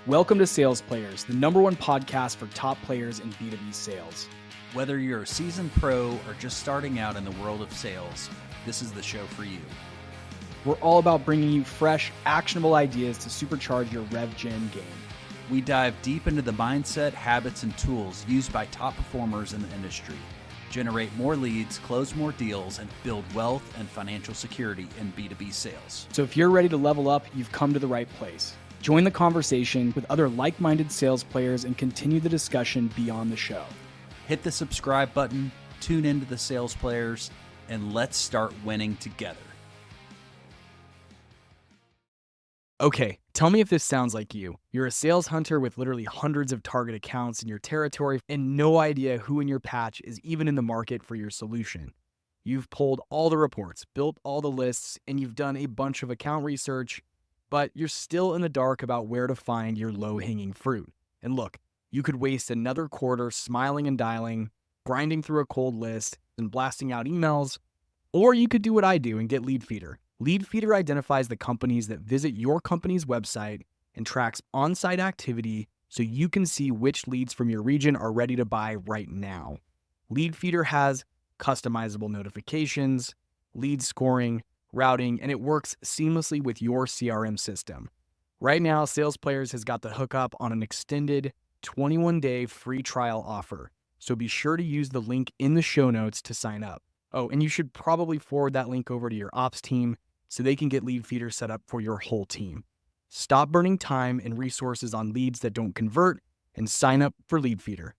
Welcome to Sales Players, the #1 podcast for top players in B2B sales. Whether you're a seasoned pro or just starting out in the world of sales, this is the show for you. We're all about bringing you fresh, actionable ideas to supercharge your rev gen game. We dive deep into the mindset, habits, and tools used by top performers in the industry. Generate more leads, close more deals, and build wealth and financial security in B2B sales. So if you're ready to level up, you've come to the right place. Join the conversation with other like-minded sales players and continue the discussion beyond the show. Hit the subscribe button, tune into the Sales Players, and let's start winning together. Okay, tell me if this sounds like you. You're a sales hunter with literally hundreds of target accounts in your territory and no idea who in your patch is even in the market for your solution. You've pulled all the reports, built all the lists, and you've done a bunch of account research, but you're still in the dark about where to find your low-hanging fruit. And look, you could waste another quarter smiling and dialing, grinding through a cold list, and blasting out emails, or you could do what I do and get Leadfeeder. Leadfeeder identifies the companies that visit your company's website and tracks on-site activity so you can see which leads from your region are ready to buy right now. Leadfeeder has customizable notifications, lead scoring, routing, and it works seamlessly with your CRM system. Right now, Sales Players has got the hookup on an extended 21-day free trial offer, so be sure to use the link in the show notes to sign up. Oh, and you should probably forward that link over to your ops team so they can get Leadfeeder set up for your whole team. Stop burning time and resources on leads that don't convert and sign up for Leadfeeder.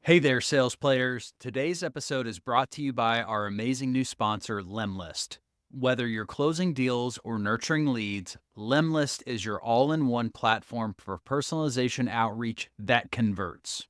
Hey there, Sales Players. Today's episode is brought to you by our amazing new sponsor, Lemlist. Whether you're closing deals or nurturing leads, Lemlist is your all-in-one platform for personalization outreach that converts.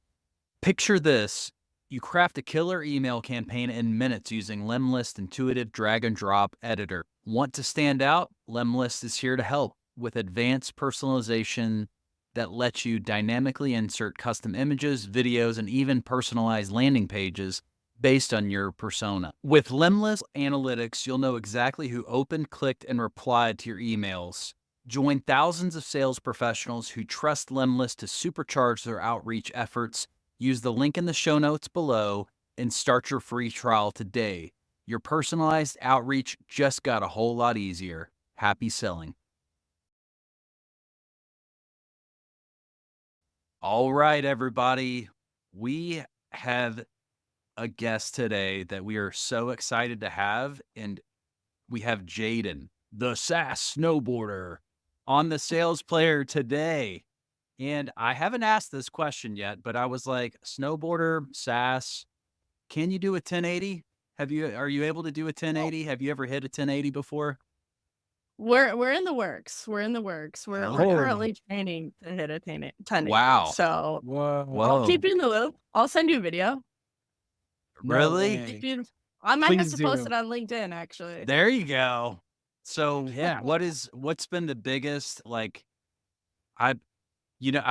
Picture this. You craft a killer email campaign in minutes using Lemlist's intuitive drag-and-drop editor. Want to stand out? Lemlist is here to help with advanced personalization that lets you dynamically insert custom images, videos, and even personalized landing pages based on your persona. With Lemlist Analytics, you'll know exactly who opened, clicked, and replied to your emails. Join thousands of sales professionals who trust Lemlist to supercharge their outreach efforts. Use the link in the show notes below and start your free trial today. Your personalized outreach just got a whole lot easier. Happy selling. All right, everybody. We have a guest today that we are so excited to have, and we have Jayden, the SaaS Snowboarder, on the Sales Player today. And I haven't asked this question yet, but I was like, Snowboarder, SaaS, can you do a 1080? Are you able to do a 1080? Have you ever hit a 1080 before? We're in the works. We're currently training to hit a 1080. Wow. So Whoa. I'll keep you in the loop. I'll send you a video. Really? I might have Please to post do. it on LinkedIn, actually. There you go. So Yeah. what's been the biggest, like, I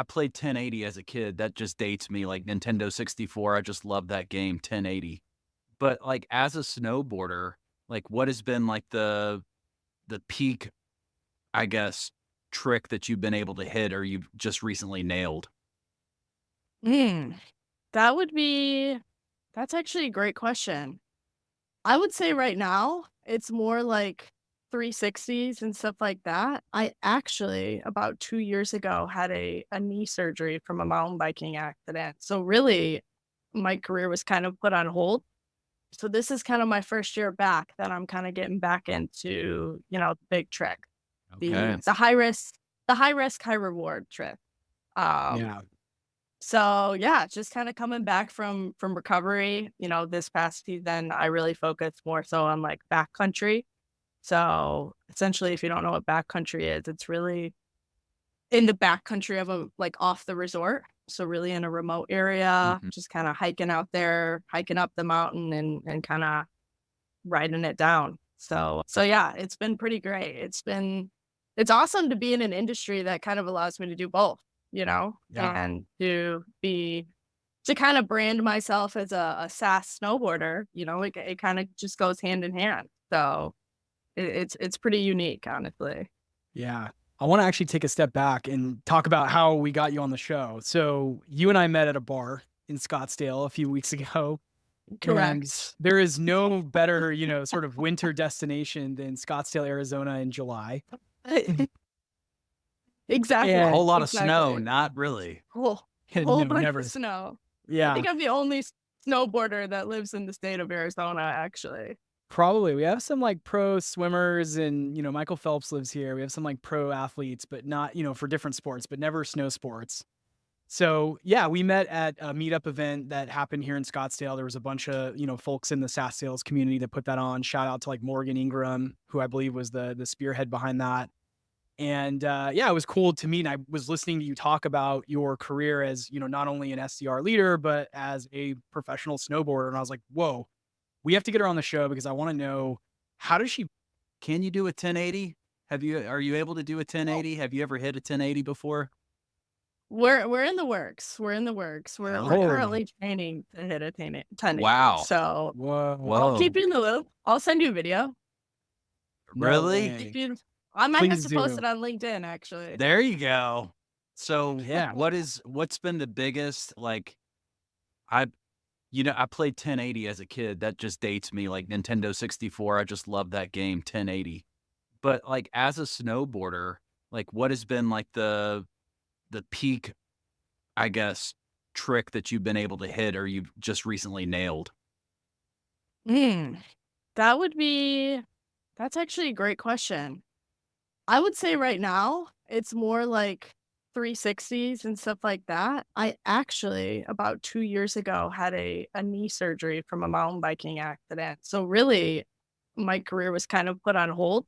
played 1080 as a kid. That just dates me, like Nintendo 64. I just love that game, 1080. But like as a snowboarder, like what has been like the peak, I guess, trick that you've been able to hit or you've just recently nailed? That's actually a great question. I would say right now it's more like 360s and stuff like that. I actually, about 2 years ago, had a knee surgery from a mountain biking accident. So really, my career was kind of put on hold. So this is kind of my first year back that I'm kind of getting back into, the big trick, Okay. the high risk, high reward trick. Yeah. So yeah, just kind of coming back from recovery. This past season, I really focused more so on like backcountry. So essentially, if you don't know what backcountry is, it's really in the backcountry of off the resort. So really in a remote area, just kind of hiking out there, hiking up the mountain and kind of riding it down. So yeah, it's been pretty great. It's awesome to be in an industry that kind of allows me to do both, Yeah. and to kind of brand myself as a SaaS snowboarder. It kind of just goes hand in hand. So it's pretty unique, honestly. Yeah. I want to actually take a step back and talk about how we got you on the show. So you and I met at a bar in Scottsdale a few weeks ago. And Correct. there is no better, sort of winter destination than Scottsdale, Arizona in July. Exactly. A And whole lot of snow, Exactly. not really. Whole no, bunch never. of snow. I Yeah, think I'm the only snowboarder that lives in the state of Arizona, actually. probably. We have some like pro swimmers and, Michael Phelps lives here. We have some like pro athletes, but not, for different sports, but never snow sports. So yeah, we met at a meetup event that happened here in Scottsdale. There was a bunch of, folks in the SaaS sales community that put that on. Shout out to like Morgan Ingram, who I believe was the spearhead behind that. And yeah, it was cool to meet. And I was listening to you talk about your career as, not only an SDR leader, but as a professional snowboarder. And I was like, whoa, we have to get her on the show because I want to know, how does she? Can you do a 1080? Are you able to do a 1080? Have you ever hit a 1080 before? We're in the works. We're in the works. We're Oh. currently training to hit a 1080. Wow. So Whoa, I'll keep you in the loop. I'll send you a video. no Really? way. I might have Please to post do. it on LinkedIn, actually. There you go. So Yeah. what's been the biggest, like, I played 1080 as a kid. That just dates me, like Nintendo 64. I just love that game, 1080. But like as a snowboarder, like what has been like the peak, I guess, trick that you've been able to hit or you've just recently nailed? That would be That's actually a great question. I would say right now, it's more like 360s and stuff like that. I actually, about 2 years ago, had a knee surgery from a mountain biking accident. So really, my career was kind of put on hold.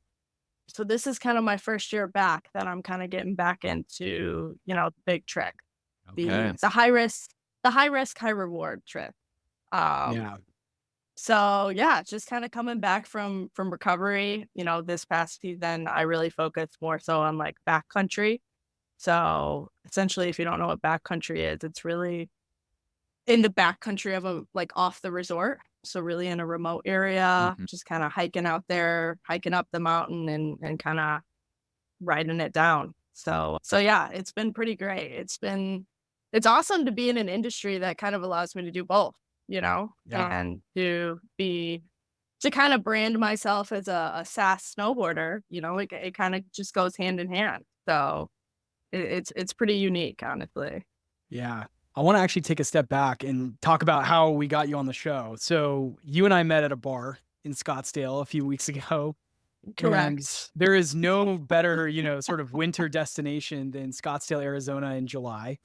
So this is kind of my first year back that I'm kind of getting back into, the big trick, Okay. the high risk, high reward trick. Um, Yeah. so yeah, just kind of coming back from recovery. This past season, I really focused more so on like backcountry. So essentially, if you don't know what backcountry is, it's really in the backcountry of a like off the resort. So really in a remote area, Mhm. just kind of hiking out there, hiking up the mountain and kind of riding it down. So yeah, it's been pretty great. It's awesome to be in an industry that kind of allows me to do both, Yeah. and to kind of brand myself as a SaaS snowboarder, it kind of just goes hand in hand. So it's pretty unique, honestly. Yeah. I want to actually take a step back and talk about how we got you on the show. So you and I met at a bar in Scottsdale a few weeks ago. And Correct. there is no better, sort of winter destination than Scottsdale, Arizona in July.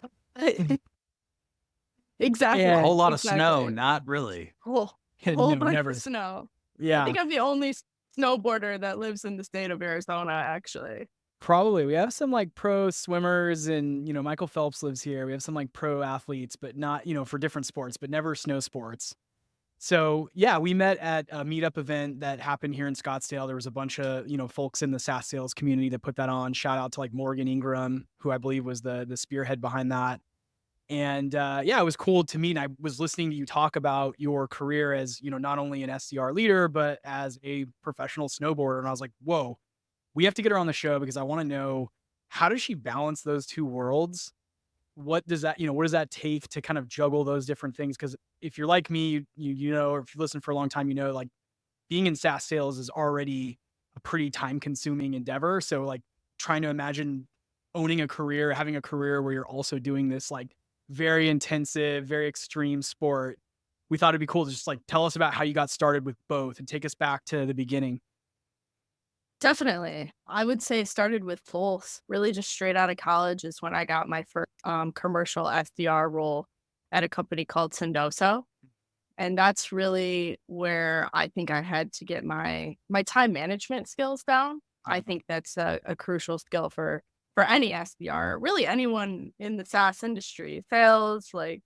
Exactly. A And whole lot of snow, Exactly. not really. Whole no, bunch never. of snow. I Yeah, think I'm the only snowboarder that lives in the state of Arizona, actually. probably. We have some like pro swimmers and, Michael Phelps lives here. We have some like pro athletes, but not, for different sports, but never snow sports. So yeah, we met at a meetup event that happened here in Scottsdale. There was a bunch of, folks in the SaaS sales community that put that on. Shout out to like Morgan Ingram, who I believe was the spearhead behind that. And yeah, it was cool to meet. And I was listening to you talk about your career as, not only an SDR leader, but as a professional snowboarder. And I was like, whoa, we have to get her on the show because I want to know, how does she balance those two worlds? What does that, what does that take to kind of juggle those different things? Because if you're like me, or if you listen for a long time, like being in SaaS sales is already a pretty time consuming endeavor. So like trying to imagine owning a career, having a career where you're also doing this like very intensive, very extreme sport. We thought it'd be cool to just like tell us about how you got started with both and take us back to the beginning. Definitely. I would say it started with Pulse. Really just straight out of college is when I got my first commercial SDR role at a company called Sendoso. And that's really where I think I had to get my time management skills down. I think that's a crucial skill for any SDR, really anyone in the SaaS industry, sales, like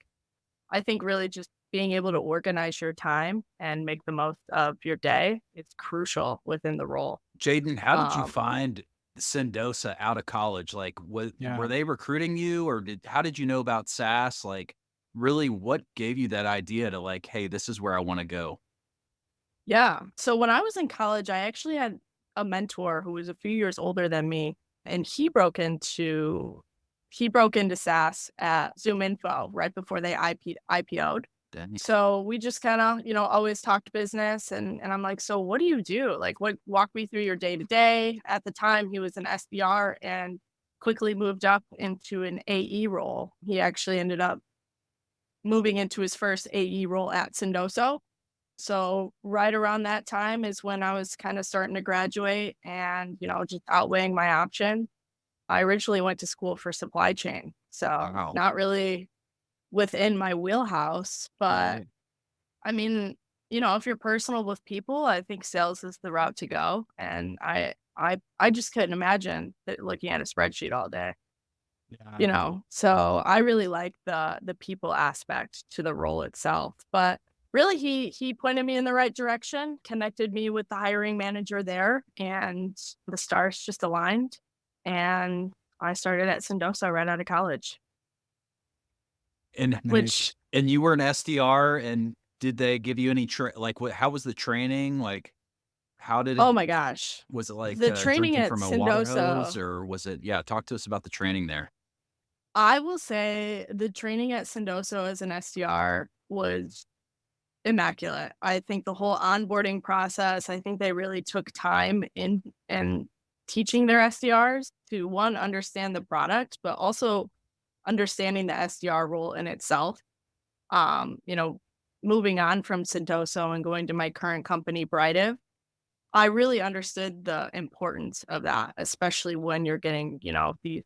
I think really just being able to organize your time and make the most of your day is crucial within the role. Jayden, how did you Um, find Sendosa out of college? Like, Yeah. were they recruiting you, or how did you know about SaaS? Like, really, what gave you that idea to like, hey, this is where I want to go? yeah. So when I was in college, I actually had a mentor who was a few years older than me. and he broke into SaaS at Zoom Info right before they IPO'd. Dang. So we just kind of, always talked business, and I'm like, so what do you do? Like, walk me through your day to day. At the time, he was an SDR and quickly moved up into an AE role. He actually ended up moving into his first AE role at Sendoso. So right around that time is when I was kind of starting to graduate and, just outweighing my option. I originally went to school for supply chain. So Wow. not really within my wheelhouse, but Right. I mean, if you're personal with people, I think sales is the route to go. And I just couldn't imagine looking at a spreadsheet all day. Yeah. So I really like the people aspect to the role itself. But really, he pointed me in the right direction, connected me with the hiring manager there, and the stars just aligned. And I started at Sendoso right out of college. And Which, and you were an SDR, and did they give you any how was the training? Like, how did it, oh my gosh, was it like the training drinking at from a water hose, Sendoso, or was it, talk to us about the training there. I will say the training at Sendoso as an SDR was immaculate. I think the whole onboarding process, I think they really took time in and teaching their SDRs to, one, understand the product, but also understanding the SDR role in itself. You know, moving on from Sendoso and going to my current company, Brightive, I really understood the importance of that, especially when you're getting, these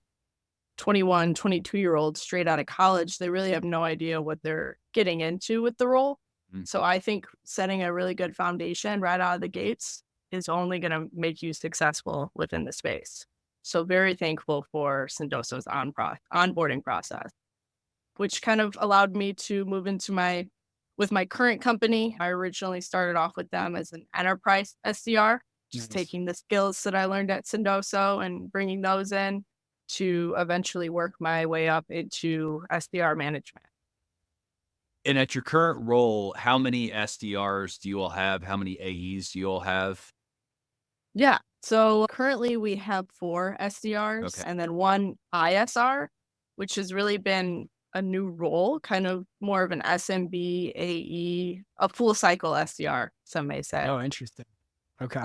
21, 22-year-olds straight out of college. They really have no idea what they're getting into with the role. Mm. So I think setting a really good foundation right out of the gates is only going to make you successful within the space. So very thankful for Sendoso's onboarding process, which kind of allowed me to move into with my current company. I originally started off with them as an enterprise SDR, just Nice. taking the skills that I learned at Sendoso and bringing those in to eventually work my way up into SDR management. And at your current role, how many SDRs do you all have? How many AEs do you all have? Yeah. So currently we have 4 SDRs Okay. and then 1 ISR, which has really been a new role, kind of more of an SMB, AE, a full cycle SDR, some may say. Oh, interesting. Okay.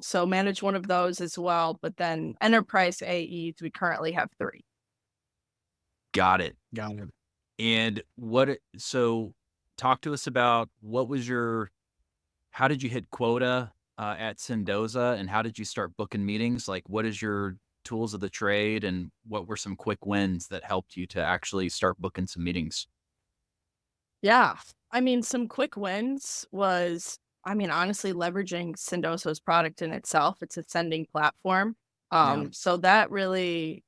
So manage one of those as well, but then enterprise AEs, we currently have 3. Got it. Got it. And so talk to us about how did you hit quota at Sendoza, and how did you start booking meetings? Like, what is your tools of the trade, and what were some quick wins that helped you to actually start booking some meetings? Yeah. I mean, some quick wins was, honestly, leveraging Sendoso's product in itself. It's a sending platform. Yeah. So that really,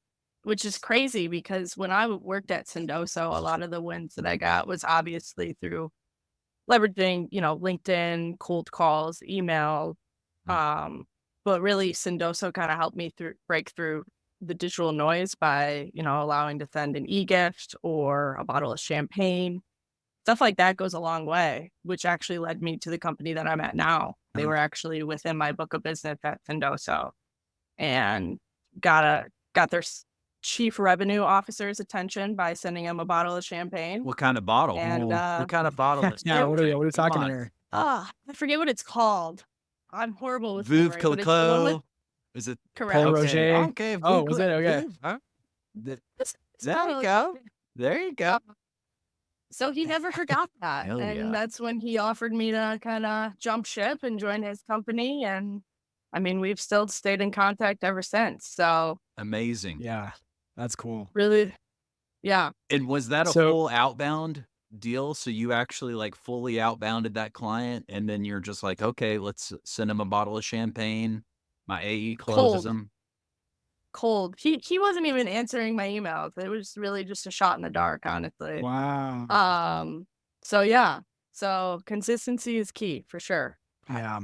which is crazy because when I worked at Sendoso, a lot of the wins that I got was obviously through leveraging, LinkedIn, cold calls, email. But really Sendoso kind of helped me break through the digital noise by, allowing to send an e-gift or a bottle of champagne. Stuff like that goes a long way, which actually led me to the company that I'm at now. They were actually within my book of business at Sendoso, and got their chief revenue officer's attention by sending him a bottle of champagne. What kind of bottle? And What kind of bottle is Yeah, what are we Come talking on. here? I forget what it's called. I'm horrible with Veuve memory, but it's the one with Clicquot? Is it? correct. Paul Okay. Roger? Okay. Oh, Veuve was it? Okay. Veuve, huh? It's There you bottle- go. There you go. So he never forgot that. Hell And yeah. that's when he offered me to kind of jump ship and join his company. And we've still stayed in contact ever since. So Amazing. Yeah, that's cool. really, yeah. And was that a So- full outbound deal? So you actually like fully outbounded that client, and then you're just like, okay, let's send him a bottle of champagne. My AE closes him. Cold. He wasn't even answering my emails. It was really just a shot in the dark, honestly. Wow. So yeah. So consistency is key for sure. Yeah.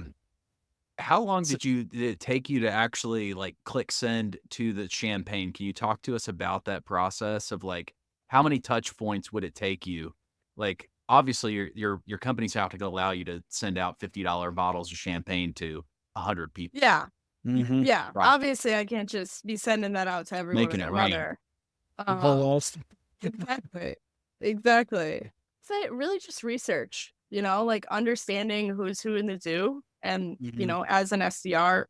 How long did it take you to actually like click send to the champagne? Can you talk to us about that process of like how many touch points would it take you? Like obviously your company's out to allow you to send out $50 bottles of champagne to 100 people. Yeah. Mm-hmm. Yeah, Right. obviously I can't just be sending that out to everyone Making and it their rain. mother. Exactly. Exactly. So really just research, like understanding who's who in the zoo. And, Mhm. as an SDR,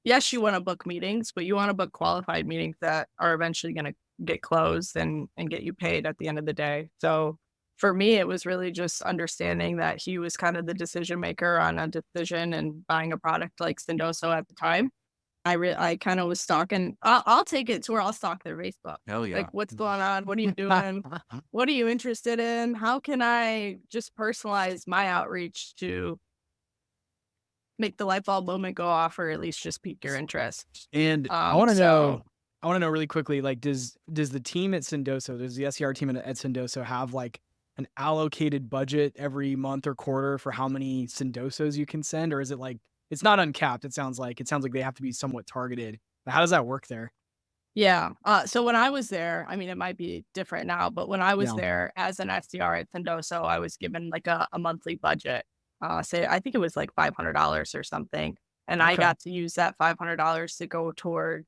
yes, you want to book meetings, but you want to book qualified meetings that are eventually going to get closed and get you paid at the end of the day. So for me, it was really just understanding that he was kind of the decision maker on a decision and buying a product like Sendoso at the time. I kind of was stalking. I'll take it to where I'll stalk their Facebook. Hell yeah. Like, what's going on? What are you doing? What are you interested in? How can I just personalize my outreach to make the light bulb moment go off, or at least just pique your interest? And I want to So know really quickly, like, does the team at Sendoso, does the SDR team at Sendoso have like an allocated budget every month or quarter for how many Sendosos you can send, or is it like it's not uncapped? It sounds like they have to be somewhat targeted. But how does that work there? yeah. So when I was there, I mean, it might be different now, but when I was Yeah. there as an SDR at Sendoso, I was given like a monthly budget. Say, I think it was like $500 or something. And I Okay. got to use that $500 to go toward,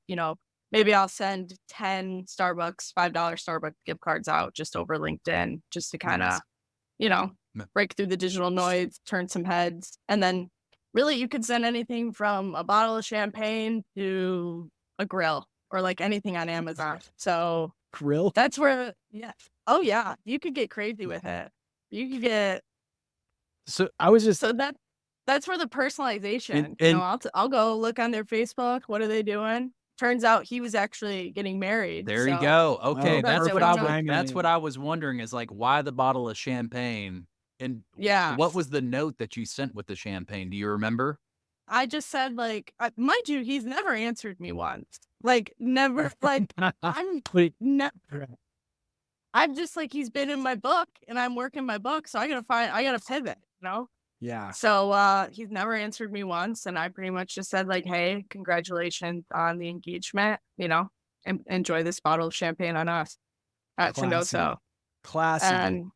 maybe I'll send 10 Starbucks, $5 Starbucks gift cards out just over LinkedIn, just to kind of, Nice. break through the digital noise, turn some heads. And then really you could send anything from a bottle of champagne to a grill or like anything on Amazon. So Grill. that's where, yeah. Oh yeah. You could get crazy with it. You could get, So I was just so that's where the personalization, and I'll go look on their Facebook. What are they doing? Turns out he was actually getting married. there you So go. Okay, that's that's it. what We I don't was. know. That's what I was wondering is like why the bottle of champagne and Yeah. what was the note that you sent with the champagne? Do you remember? I just said, like, mind you, he's never answered me once. Like, never. Like, I'm Wait. never. I'm just like, he's been in my book and I'm working my book. So I gotta pivot, Yeah. So he's never answered me once. And I pretty much just said, like, hey, congratulations on the engagement, and enjoy this bottle of champagne on us at Classy. Sendoso. Classy. And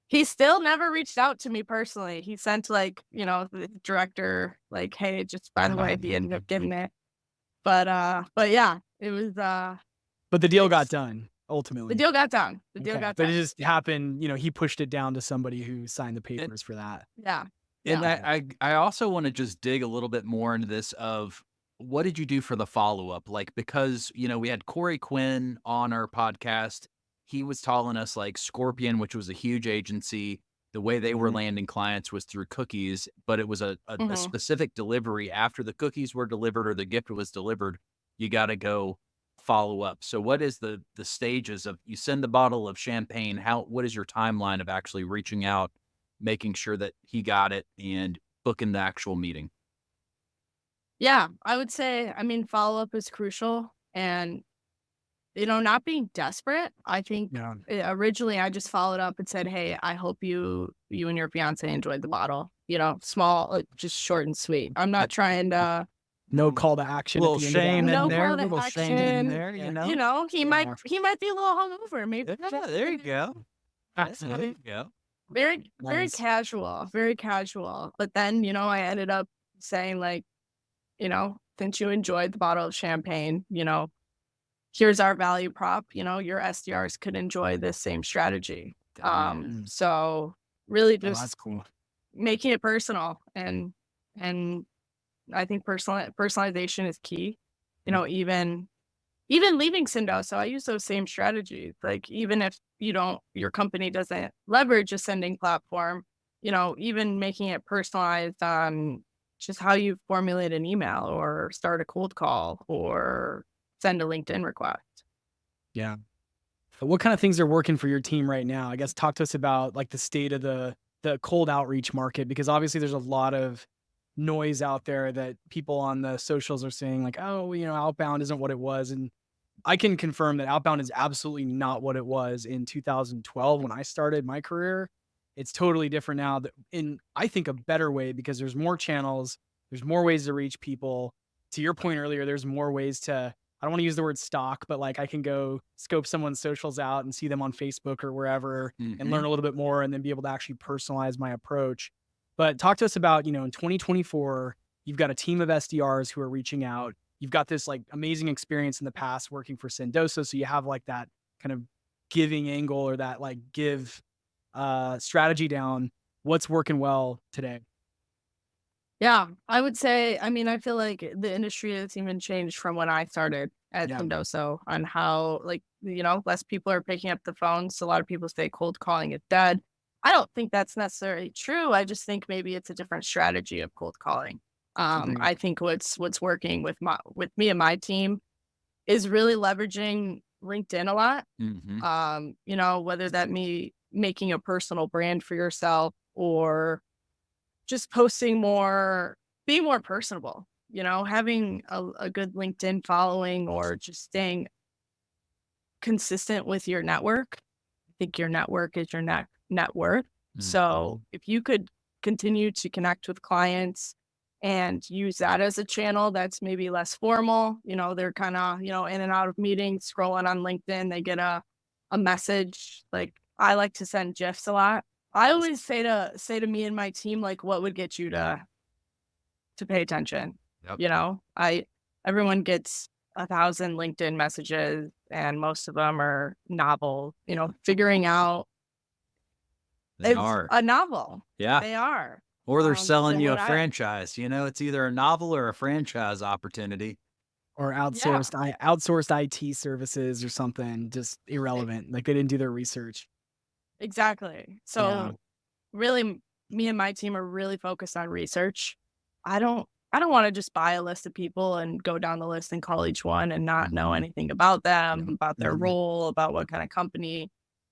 he still never reached out to me personally. He sent like, the director, like, hey, just by the way, he ended up getting it. But yeah, it was But the deal got it's- done ultimately. the deal got done. The deal Okay. got But done. it just happened, he pushed it down to somebody who signed the papers for that. Yeah. And Yeah. I also want to just dig a little bit more into this of what did you do for the follow-up? Like, because, we had Corey Quinn on our podcast. He was telling us like Scorpion, which was a huge agency, the way they were Mhm. landing clients was through cookies, but it was a Mhm. specific delivery after the cookies were delivered or the gift was delivered. You got to go follow up. So what is the stages of you send the bottle of champagne? What is your timeline of actually reaching out, making sure that he got it and booking the actual meeting? Yeah, I would say, I mean, follow up is crucial, and not being desperate. I think Yeah. originally I just followed up and said, hey, I hope you and your fiance enjoyed the bottle. Small, just short and sweet. I'm not trying to. No call to action. Little at the end shame of that. in No there, call to little shame in action. there, He might be a little hungover. Maybe. Yeah, there you go. There you go. Very, very Nice. casual, very casual. But then, I ended up saying, like, since you enjoyed the bottle of champagne, here's our value prop. Your SDRs could enjoy this same strategy. So really Oh, that's just cool. making it personal, and I think personalization is key. Even leaving Sendoso, I use those same strategies. Like, even if your company doesn't leverage a sending platform, even making it personalized on just how you formulate an email or start a cold call or send a LinkedIn request. Yeah. But what kind of things are working for your team right now? I guess talk to us about like the state of the cold outreach market, because obviously there's a lot of noise out there that people on the socials are saying like, oh, outbound isn't what it was. And I can confirm that outbound is absolutely not what it was in 2012 when I started my career. It's totally different now, in I think a better way, because there's more channels, there's more ways to reach people. To your point earlier, there's more ways to, I don't want to use the word stalk, but like I can go scope someone's socials out and see them on Facebook or wherever and learn a little bit more and then be able to actually personalize my approach. But talk to us about, in 2024, You've got a team of SDRs who are reaching out. You've got this like amazing experience in the past working for Sendoso. So you have like that kind of giving angle or that like give strategy down. What's working well today? Yeah, I would say, I mean, I feel like the industry has even changed from when I started at Yeah. Sendoso on how, like, less people are picking up the phone. So a lot of people say cold calling is dead. I don't think that's necessarily true. I just think maybe it's a different strategy of cold calling. Agreed. I think what's working with me and my team is really leveraging LinkedIn a lot. Whether that me making a personal brand for yourself or just posting more, being more personable, having a good LinkedIn following or just staying consistent with your network. I think your network is your net worth. So if you could continue to connect with clients and use that as a channel that's maybe less formal, they're kind of, in and out of meetings, scrolling on LinkedIn, they get a message. Like I like to send GIFs a lot. I always say to me and my team, like, what would get you to pay attention? Yep. Everyone gets 1,000 LinkedIn messages and most of them are novels, figuring out They it's are. a novel. Yeah. They are. Or they're selling so you a what I- franchise. It's either a novel or a franchise opportunity. Or outsourced IT services or something, just irrelevant. Like they didn't do their research. Exactly. So really, me and my team are really focused on research. I don't want to just buy a list of people and go down the list and call each one and not know anything about them, about their role, about what kind of company.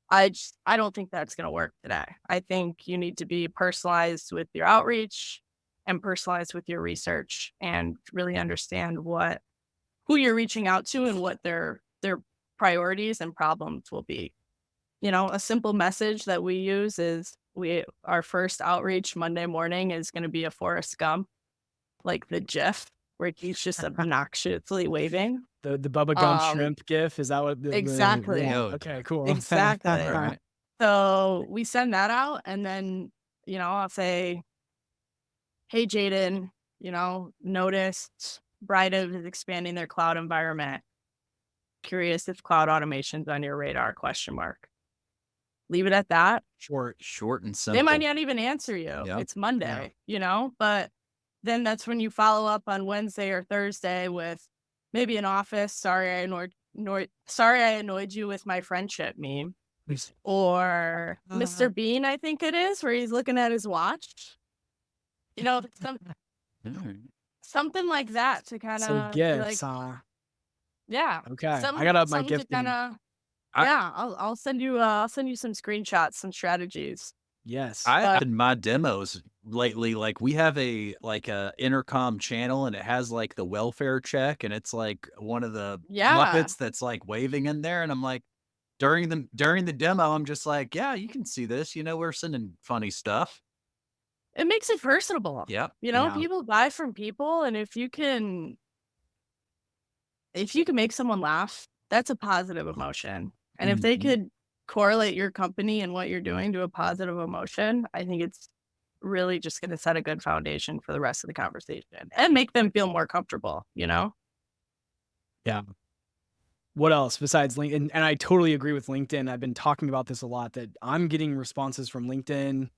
I don't think that's going to work today. I think you need to be personalized with your outreach and personalized with your research and really understand who you're reaching out to and what their priorities and problems will be. A simple message that we use is our first outreach Monday morning is going to be a Forrest Gump, like the GIF where he's just obnoxiously waving. The Bubba Gump shrimp gif, is that what Exactly. Yeah. Okay, cool. Exactly. All right. So we send that out and then, I'll say, hey, Jayden, noticed Brighton is expanding their cloud environment. Curious if cloud automation's on your radar, ? Leave it at that. Short. Short and simple. They might not even answer you. Yep. It's Monday, but then that's when you follow up on Wednesday or Thursday with maybe an office. Sorry, I annoyed you with my friendship meme. Or Mr. Bean, I think it is, where he's looking at his watch. Something like that to kind of So gifts, yeah. Okay. I gotta up my Something to gifting. I'll send you some screenshots, some strategies. Yes. I in my demos lately, like we have a intercom channel and it has like the welfare check and it's like one of the Muppets that's like waving in there. And I'm like, during the demo, I'm just like, yeah, you can see this. We're sending funny stuff. It makes it personable. Yep. People buy from people, and if you can make someone laugh, that's a positive emotion. And if they could correlate your company and what you're doing to a positive emotion, I think it's really just going to set a good foundation for the rest of the conversation and make them feel more comfortable, Yeah. What else besides LinkedIn? And I totally agree with LinkedIn. I've been talking about this a lot, that I'm getting responses from LinkedIn.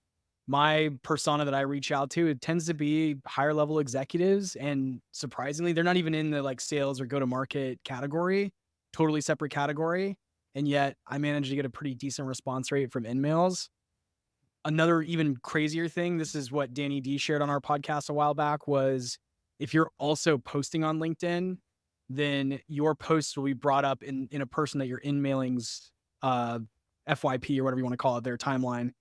My persona that I reach out to, it tends to be higher level executives. And surprisingly, they're not even in the like sales or go to market category, totally separate category. And yet I managed to get a pretty decent response rate from InMails. Another even crazier thing, this is what Danny D shared on our podcast a while back, was if you're also posting on LinkedIn, then your posts will be brought up in a person that you're InMailing's FYP or whatever you want to call it, their timeline.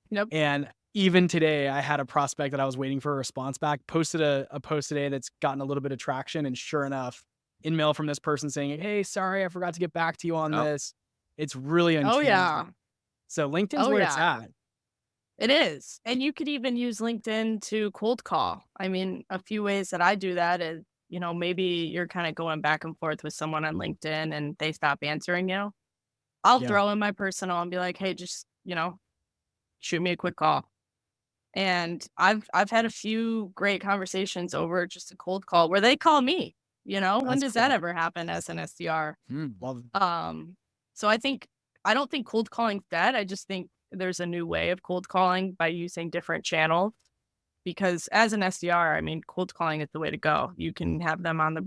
Yep. And even today, I had a prospect that I was waiting for a response back, posted a post today that's gotten a little bit of traction. And sure enough, InMail from this person saying, hey, sorry, I forgot to get back to you on this. It's really unchanged. Oh, yeah. So LinkedIn's where it's at. It is. And you could even use LinkedIn to cold call. I mean, a few ways that I do that is, maybe you're kind of going back and forth with someone on LinkedIn and they stop answering you. I'll throw in my personal and be like, hey, just, shoot me a quick call. And I've had a few great conversations over just a cold call where they call me, when That's does cool. that ever happen as an SDR? Love So I don't think cold calling's dead. I just think there's a new way of cold calling by using different channels. Because as an SDR, I mean, cold calling is the way to go. You can have them on the,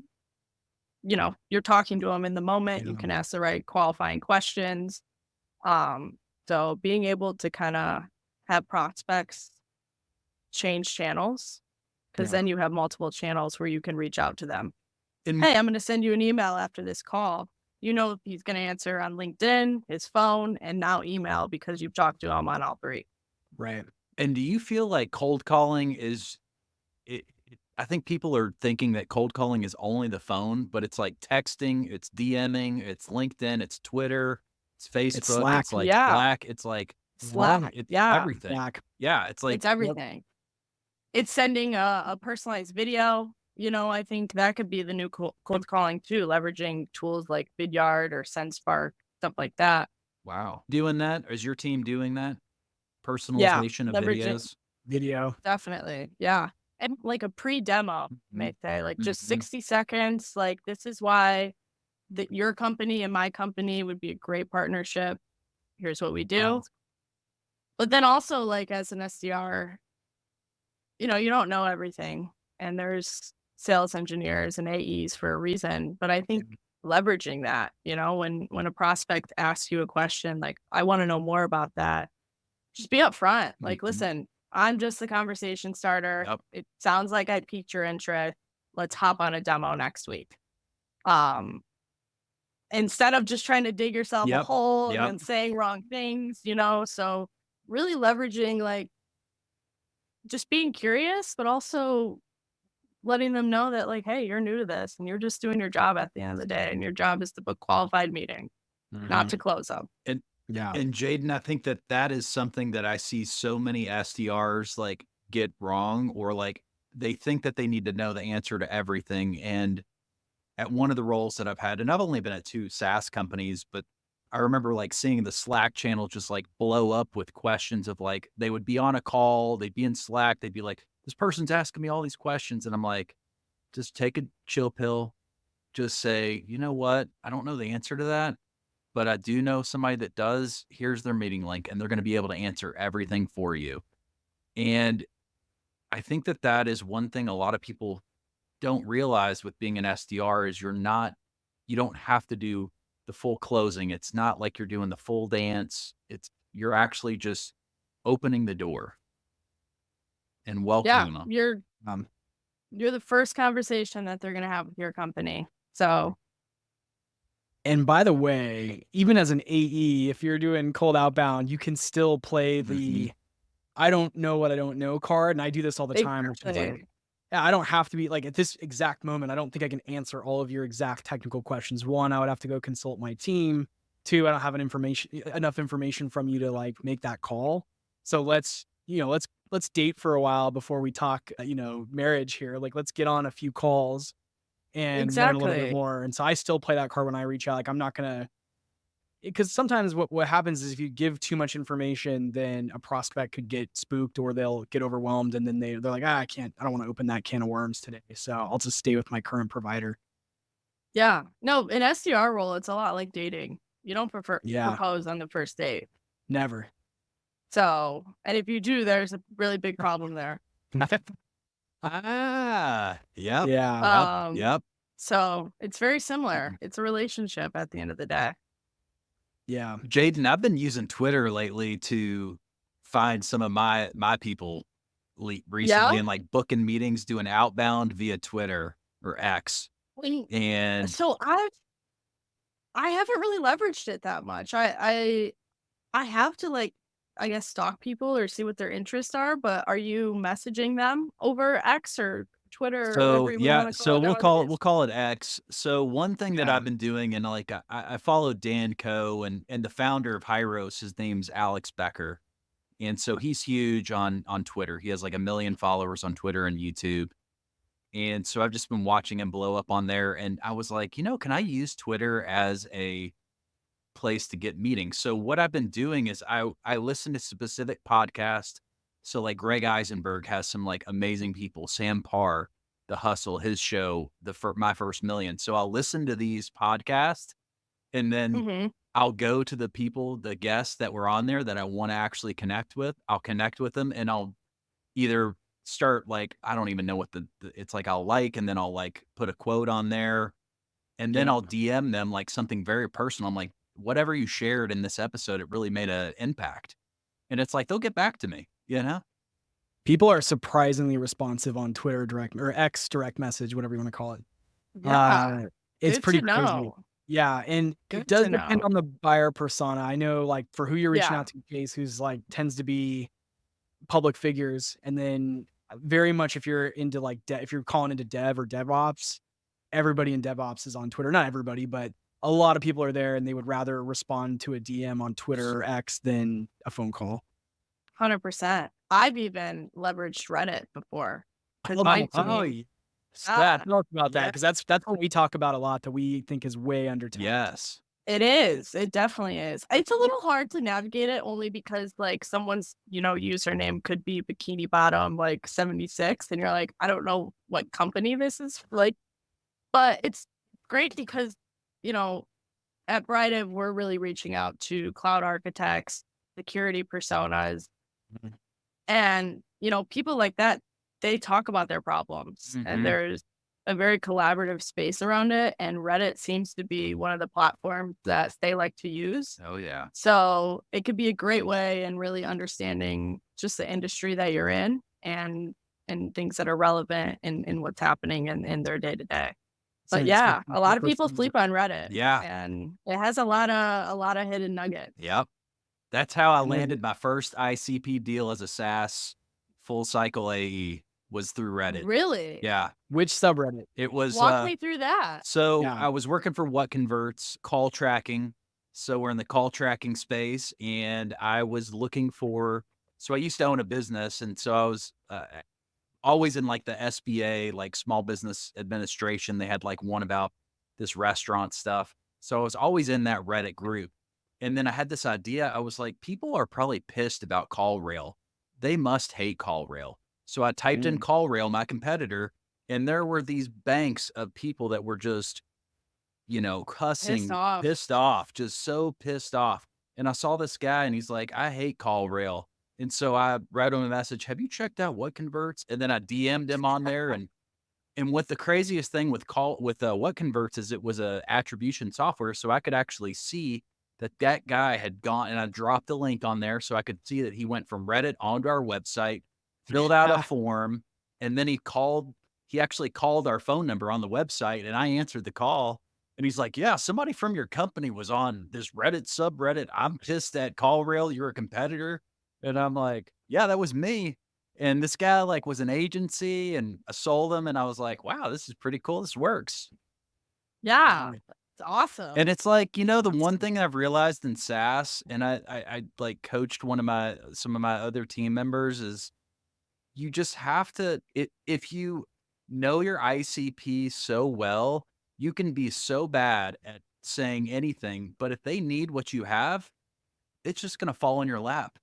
you're talking to them in the moment. You can ask the right qualifying questions. So being able to kind of have prospects change channels, because then you have multiple channels where you can reach out to them. Hey, I'm going to send you an email after this call. He's going to answer on LinkedIn, his phone, and now email because you've talked to him on all three. Right. And do you feel like cold calling is I think people are thinking that cold calling is only the phone, but it's like texting, it's DMing, it's LinkedIn, it's Twitter, it's Facebook, it's Slack. like Yeah. Slack, it's like Slack. it's Yeah. everything. Slack. Yeah, it's like It's everything. It's sending a personalized video. I think that could be the new cold calling too, leveraging tools like Vidyard or SendSpark, stuff like that. wow. Doing that? Is your team doing that? Yeah, Personalization of leveraging videos? Video. definitely. Yeah. And like a pre-demo, may say, like just Mhm. 60 seconds. Like, this is why your company and my company would be a great partnership. Here's what we do. Wow. But then also, like, as an SDR, you don't know everything. And there's sales engineers and AEs for a reason. But I think leveraging that, when a prospect asks you a question, like, I want to know more about that, just be upfront. Like, listen, I'm just the conversation starter. Yep. It sounds like I piqued your interest. Let's hop on a demo next week. Instead of just trying to dig yourself a hole and then saying wrong things, so really leveraging, like, just being curious, but also letting them know that, like, hey, you're new to this and you're just doing your job at the end of the day. And your job is to book qualified meeting, not to close them. Yeah. And Jayden, I think that is something that I see so many SDRs like get wrong, or like they think that they need to know the answer to everything. And at one of the roles that I've had, and I've only been at 2 SaaS companies, but I remember like seeing the Slack channel just like blow up with questions of like, they would be on a call, they'd be in Slack, they'd be like, this person's asking me all these questions. And I'm like, just take a chill pill. Just say, you know what? I don't know the answer to that, but I do know somebody that does. Here's their meeting link, and they're going to be able to answer everything for you. And I think that is one thing a lot of people don't realize with being an SDR is you don't have to do the full closing. It's not like you're doing the full dance. You're actually just opening the door and welcoming them. You're the first conversation that they're going to have with your company. So, and by the way, even as an AE, if you're doing cold outbound, you can still play the I don't know what I don't know card. And I do this all the time. Which is like, yeah, I don't have to be like at this exact moment. I don't think I can answer all of your exact technical questions. One, I would have to go consult my team. Two, I don't have enough information from you to like make that call. So let's date for a while before we talk, marriage here. Like, let's get on a few calls and learn a little bit more. And so I still play that card when I reach out. Like, I'm not gonna, because sometimes what happens is if you give too much information, then a prospect could get spooked or they'll get overwhelmed, and then they're like, I don't want to open that can of worms today, so I'll just stay with my current provider. Yeah, no, in SDR role, it's a lot like dating. You don't propose on the first date. Never. So, and if you do, there's a really big problem there. Yep. Yep. So it's very similar. It's a relationship at the end of the day. Yeah. Jayden, I've been using Twitter lately to find some of my people recently, and like booking meetings, doing outbound via Twitter or X. And so I haven't really leveraged it that much. I have to, like, I guess, stalk people or see what their interests are, but are you messaging them over X or Twitter? So yeah, so we'll call it X. So one thing that I've been doing, and like I follow Dan Coe and the founder of Hyros, his name's Alex Becker. And so he's huge on Twitter. He has like 1 million followers on Twitter and YouTube. And so I've just been watching him blow up on there. And I was like, can I use Twitter as a place to get meetings? So what I've been doing is I listen to specific podcasts, So like Greg Eisenberg has some like amazing people. Sam Parr, The Hustle, his show, My First Million. So I'll listen to these podcasts and then Mm-hmm. I'll go to the people, the guests that were on there that I want to actually connect with. I'll connect with them and I'll either start like, I don't even know what it's like I'll like, and then I'll like put a quote on there and then Yeah. I'll DM them like something very personal. I'm like, whatever you shared in this episode, it really made an impact. And it's like, they'll get back to me, you know? People are surprisingly responsive on Twitter direct or X direct message, whatever you want to call it. Yeah. It's Good pretty to crazy. know. Yeah, and it Good does to depend know. on the buyer persona. I know, like, for who you're reaching Yeah. out to, Case, who's like tends to be public figures, and then very much if you're into like if you're calling into dev or DevOps, everybody in DevOps is on Twitter. Not everybody, but a lot of people are there, and they would rather respond to a DM on Twitter or X than a phone call. 100%. I've even leveraged Reddit before. 'Cause Oh, my yeah. team, Tell us about that, Yeah. because that's what we talk about a lot that we think is way under tapped. Yes. it is. It definitely is. It's a little hard to navigate it only because like someone's, username could be Bikini Bottom like 76 and you're like, I don't know what company this is like, but it's great because, you know, at Brightive, we're really reaching out to cloud architects, security personas, Mhm. and, people like that, they talk about their problems and Mhm. there's a very collaborative space around it. And Reddit seems to be one of the platforms that they like to use. Oh, yeah. So it could be a great way in really understanding just the industry that you're in and things that are relevant in what's happening in their day to day. So But it's yeah, like a lot of people personas. sleep on Reddit. Yeah. And it has a lot of hidden nuggets. Yep. That's how I And then- landed my first ICP deal as a SaaS full cycle AE was through Reddit. Really? Yeah. Which subreddit? It was Walk me through that. so Yeah. I was working for What Converts call tracking. So we're in the call tracking space and I was looking for, so I used to own a business. And so I was always in like the SBA, like small business administration. They had like one about this restaurant stuff. So I was always in that Reddit group. And then I had this idea. I was like, people are probably pissed about CallRail. They must hate CallRail. So I typed in CallRail, my competitor, and there were these banks of people that were just, cussing, pissed off, just so pissed off. And I saw this guy and he's like, I hate CallRail. And so I wrote him a message, have you checked out What Converts? And then I DM'd him on there. And what the craziest thing with What Converts is it was a attribution software. So I could actually see that guy had gone, and I dropped the link on there so I could see that he went from Reddit onto our website, filled out a form, and then he actually called our phone number on the website, and I answered the call. And he's like, yeah, somebody from your company was on this Reddit subreddit. I'm pissed at CallRail. You're a competitor. And I'm like, yeah, that was me. And this guy like was an agency and I sold him. And I was like, wow, this is pretty cool. This works. Yeah. It's awesome. And it's like, the one thing I've realized in SaaS, and I like coached some of my other team members is you just have to, if you know your ICP so well, you can be so bad at saying anything, but if they need what you have, it's just going to fall in your lap.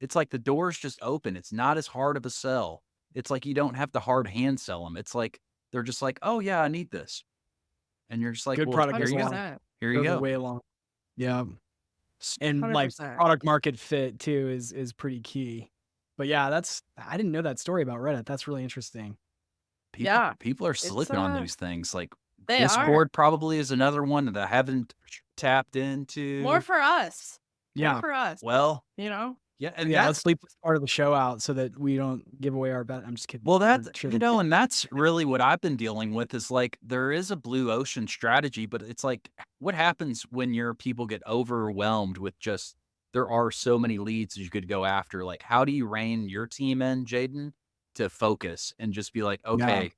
It's like the door's just open. It's not as hard of a sell. It's like you don't have to hard hand sell them. It's like, they're just like, oh yeah, I need this. And you're just like, Good well, product here is you go. 100%. Here you Goes go. way along. Yeah. And like 100%. product market fit too is pretty key. But yeah, I didn't know that story about Reddit. That's really interesting. People are slipping on those things. Like They Discord probably is another one that I haven't tapped into. More for us. Yeah. More for us. Well, Yeah. and Yeah, that's let's leave this part of the show out so that we don't give away our bet. I'm just kidding. well, We're that's sure and that's really what I've been dealing with is like there is a blue ocean strategy, but it's like what happens when your people get overwhelmed with just there are so many leads you could go after. Like, how do you rein your team in, Jayden, to focus and just be like, okay,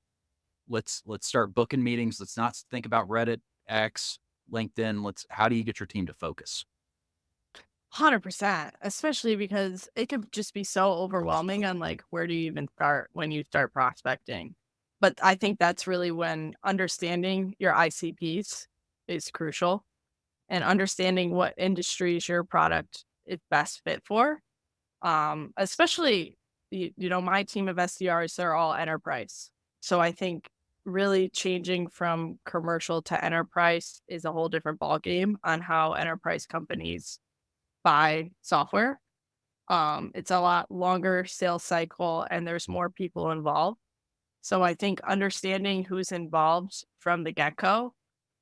let's start booking meetings. Let's not think about Reddit, X, LinkedIn. How do you get your team to focus? 100%, especially because it could just be so overwhelming on like where do you even start when you start prospecting. But I think that's really when understanding your ICPs is crucial and understanding what industries your product is best fit for. Especially my team of SDRs, they're all enterprise. So I think really changing from commercial to enterprise is a whole different ballgame on how enterprise companies buy software. It's a lot longer sales cycle and there's more people involved. So I think understanding who's involved from the get-go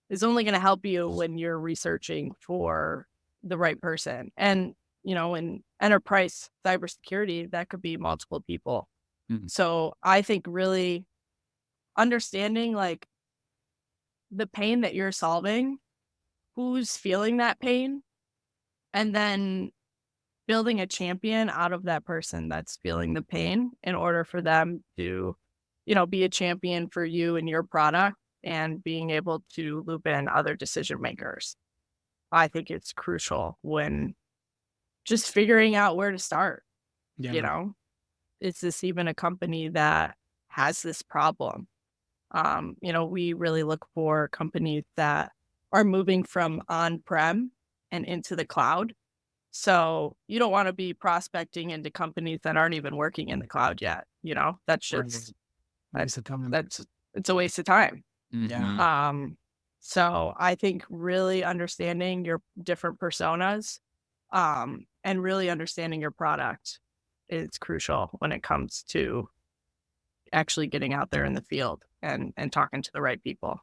is only going to help you when you're researching for the right person. And, in enterprise cybersecurity, that could be multiple people. Mhm. So I think really understanding like the pain that you're solving, who's feeling that pain, and then building a champion out of that person that's feeling the pain in order for them to, be a champion for you and your product and being able to loop in other decision makers. I think it's crucial when just figuring out where to start, Yeah. you know? Is this even a company that has this problem? We really look for companies that are moving from on-prem and into the cloud. So you don't want to be prospecting into companies that aren't even working in the cloud yet. That's Right. just Waste of time. it's a waste of time. Yeah. Mhm. So I think really understanding your different personas, and really understanding your product is crucial when it comes to actually getting out there in the field and talking to the right people.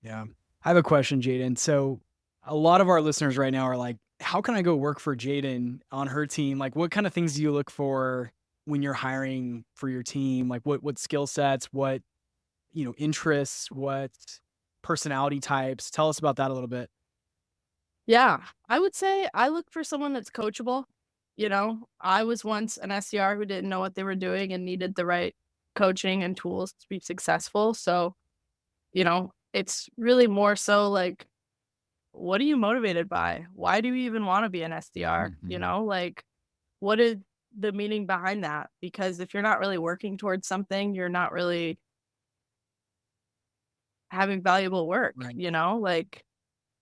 Yeah. I have a question, Jayden. So a lot of our listeners right now are like, how can I go work for Jayden on her team? Like, what kind of things do you look for when you're hiring for your team? Like what skill sets, what, interests, what personality types? Tell us about that a little bit. Yeah, I would say I look for someone that's coachable. I was once an SDR who didn't know what they were doing and needed the right coaching and tools to be successful. So, it's really more so like, what are you motivated by? Why do you even want to be an SDR? Mhm. Like, what is the meaning behind that? Because if you're not really working towards something, you're not really having valuable work, Right. Like,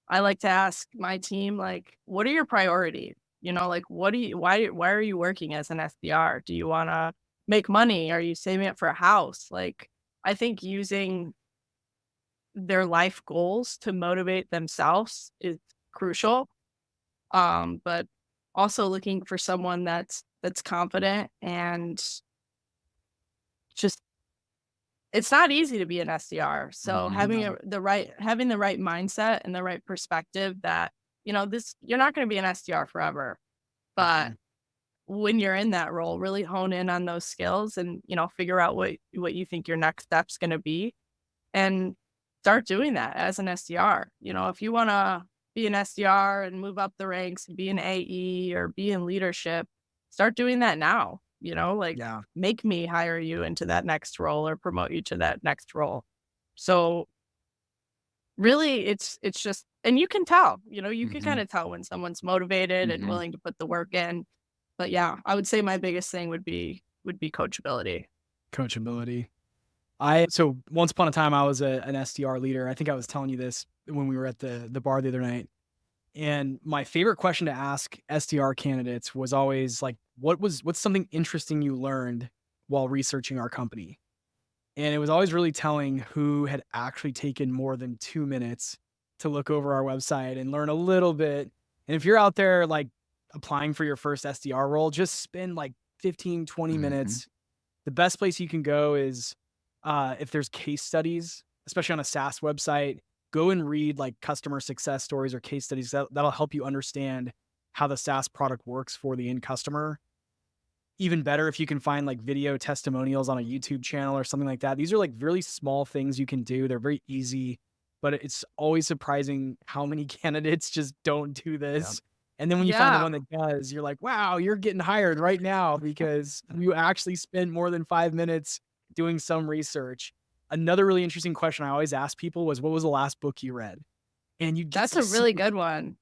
I like to ask my team, like, what are your priorities? Like, why are you working as an SDR? Do you want to make money? Are you saving up for a house? Like, I think using their life goals to motivate themselves is crucial. But also looking for someone that's confident and just it's not easy to be an SDR. So having Mhm. having the right mindset and the right perspective that, this you're not going to be an SDR forever. But Mhm. when you're in that role, really hone in on those skills and, figure out what you think your next step's going to be and start doing that as an SDR. If you want to be an SDR and move up the ranks and be an AE or be in leadership, start doing that now. Like Yeah. make me hire you into that next role or promote you to that next role. So really it's just and you can tell, you can kind Mhm. of tell when someone's motivated and Mhm. willing to put the work in. But yeah, I would say my biggest thing would be coachability. Coachability. So once upon a time I was an SDR leader. I think I was telling you this when we were at the bar the other night. And my favorite question to ask SDR candidates was always like, what's something interesting you learned while researching our company? And it was always really telling who had actually taken more than 2 minutes to look over our website and learn a little bit. And if you're out there like applying for your first SDR role, just spend like 15, 20 Mhm. minutes. The best place you can go is if there's case studies, especially on a SaaS website, go and read like customer success stories or case studies. That'll help you understand how the SaaS product works for the end customer. Even better if you can find like video testimonials on a YouTube channel or something like that. These are like really small things you can do. They're very easy, but it's always surprising how many candidates just don't do Yeah. this. And then when you find the Yeah. one that does, you're like, wow, you're getting hired right now because you actually spent more than 5 minutes doing some research. Another really interesting question I always ask people was, what was the last book you read? And That's a really good one.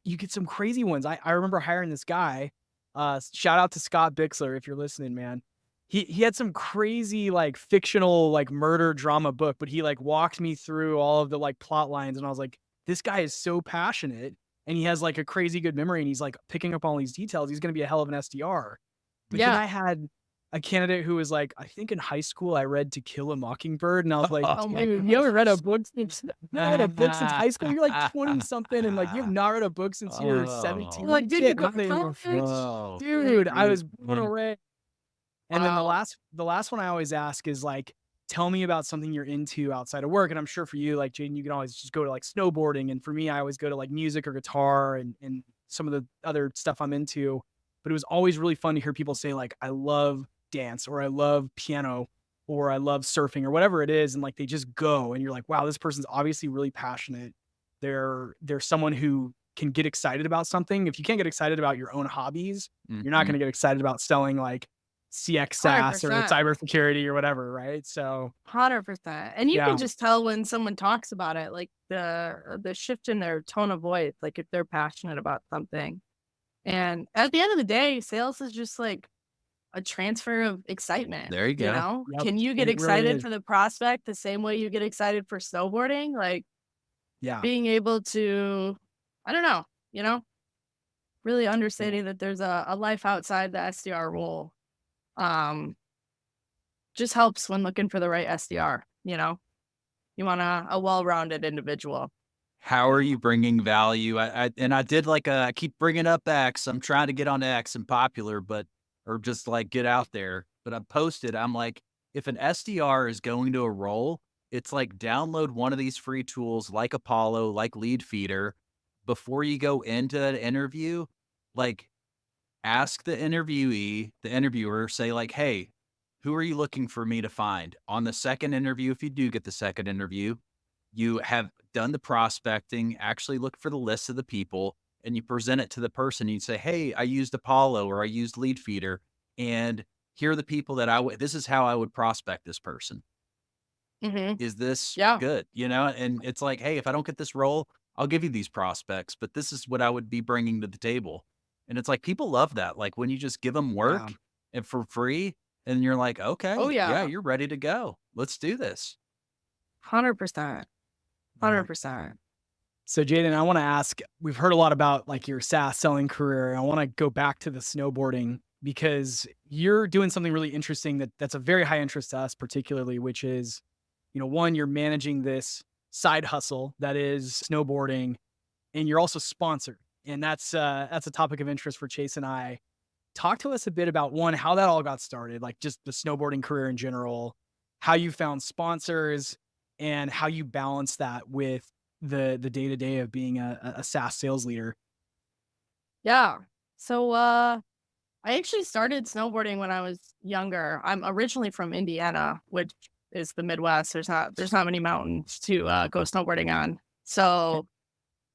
you get some crazy ones. I remember hiring this guy. Shout out to Scott Bixler if you're listening, man. He had some crazy like fictional like murder drama book, but he like walked me through all of the like plot lines, and I was like, this guy is so passionate, and he has like a crazy good memory, and he's like picking up all these details. He's gonna be a hell of an SDR. But then Yeah. I had a candidate who was like, I think in high school I read To Kill a Mockingbird, and I was like, Oh my dude, you haven't read a book since high school? You're like 20 something, and like you have not read a book since you were 17. Like, dude, you Get go out of here. Whoa. Dude, I was blown away. And then Wow. the last one I always ask is like, tell me about something you're into outside of work. And I'm sure for you, like Jayden, you can always just go to like snowboarding. And for me, I always go to like music or guitar and some of the other stuff I'm into. But it was always really fun to hear people say like, I love dance, or I love piano, or I love surfing, or whatever it is. And like they just go, and you're like, wow, this person's obviously really passionate. They're someone who can get excited about something. If you can't get excited about your own hobbies, you're not going to get excited about selling like CX SaaS or 100%. cybersecurity or whatever, right? So 100%. And you yeah, can just tell when someone talks about it, like the shift in their tone of voice, like if they're passionate about something. And at the end of the day, sales is just like a transfer of excitement. There you go. know, Yep, can you get it really excited is. for the prospect the same way you get excited for snowboarding? Like Yeah, being able to, I don't know, really understanding that there's a life outside the SDR role. Just helps when looking for the right SDR. You want a well-rounded individual. How are you bringing value? I did like I keep bringing up X. I'm trying to get on X and popular, or just like get out there. But I posted, I'm like, if an SDR is going to a role, it's like download one of these free tools like Apollo, like Lead Feeder, before you go into an interview. Like, ask the interviewer, say like, hey, who are you looking for me to find? On the second interview, if you do get the second interview, you have done the prospecting, actually look for the list of the people, and you present it to the person. You say, hey, I used Apollo or I used Lead Feeder, and here are the people that this is how I would prospect this person. Mm-hmm. Is this Yeah. good? And it's like, hey, if I don't get this role, I'll give you these prospects, but this is what I would be bringing to the table. And it's like, people love that. Like when you just give them work yeah. and for free, and you're like, okay, Oh, yeah. you're ready to go. Let's do this. 100%. 100%. So Jayden, I want to ask, we've heard a lot about like your SaaS selling career. I want to go back to the snowboarding because you're doing something really interesting that's a very high interest to us, particularly, which is, one, you're managing this side hustle that is snowboarding, and you're also sponsored. And that's a topic of interest for Chase and I. Talk to us a bit about, one, how that all got started, like just the snowboarding career in general, how you found sponsors, and how you balance that with the day-to-day of being a SaaS sales leader. Yeah. So I actually started snowboarding when I was younger. I'm originally from Indiana, which is the Midwest. There's not many mountains to go snowboarding on. So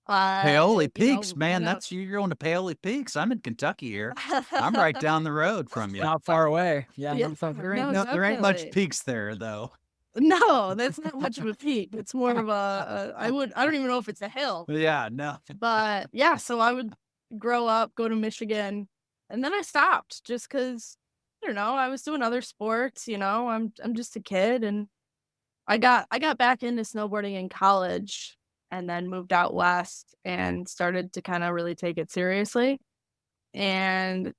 Paoli Peaks, you man, know- that's you're on to Paoli Peaks. I'm in Kentucky here. I'm right down the road from you. Not far away. Yeah, Yeah, There ain't, no, there ain't much definitely. peaks there though. No, that's not much of a peak. It's more of I don't even know if it's a hill. Yeah, no. But yeah, so I would grow up, go to Michigan, and then I stopped just because I don't know, I was doing other sports, I'm just a kid, and I got back into snowboarding in college and then moved out west and started to kind of really take it seriously. And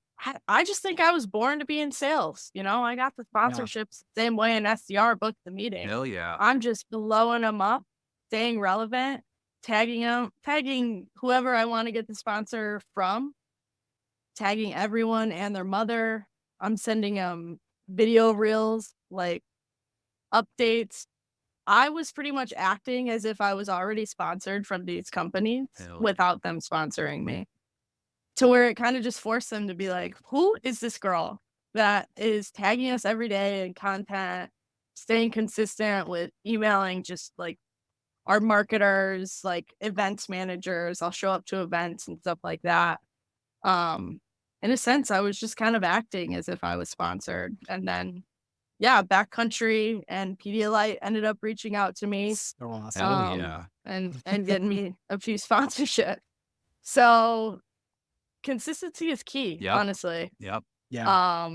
I just think I was born to be in sales. I got the sponsorships the same way an SDR booked the meeting. Hell yeah. I'm just blowing them up, staying relevant, tagging whoever I want to get the sponsor from, tagging everyone and their mother. I'm sending them video reels, like updates. I was pretty much acting as if I was already sponsored from these companies Hell. without them sponsoring me, to where it kind of just forced them to be like, who is this girl that is tagging us every day in content, staying consistent with emailing just like our marketers, like events managers. I'll show up to events and stuff like that. In a sense, I was just kind of acting as if I was sponsored. And then, yeah, Backcountry and Pedialyte ended up reaching out to me. So awesome. Hell yeah. and getting me a few sponsorships. So consistency is key, Yep. honestly. Yep. Yeah.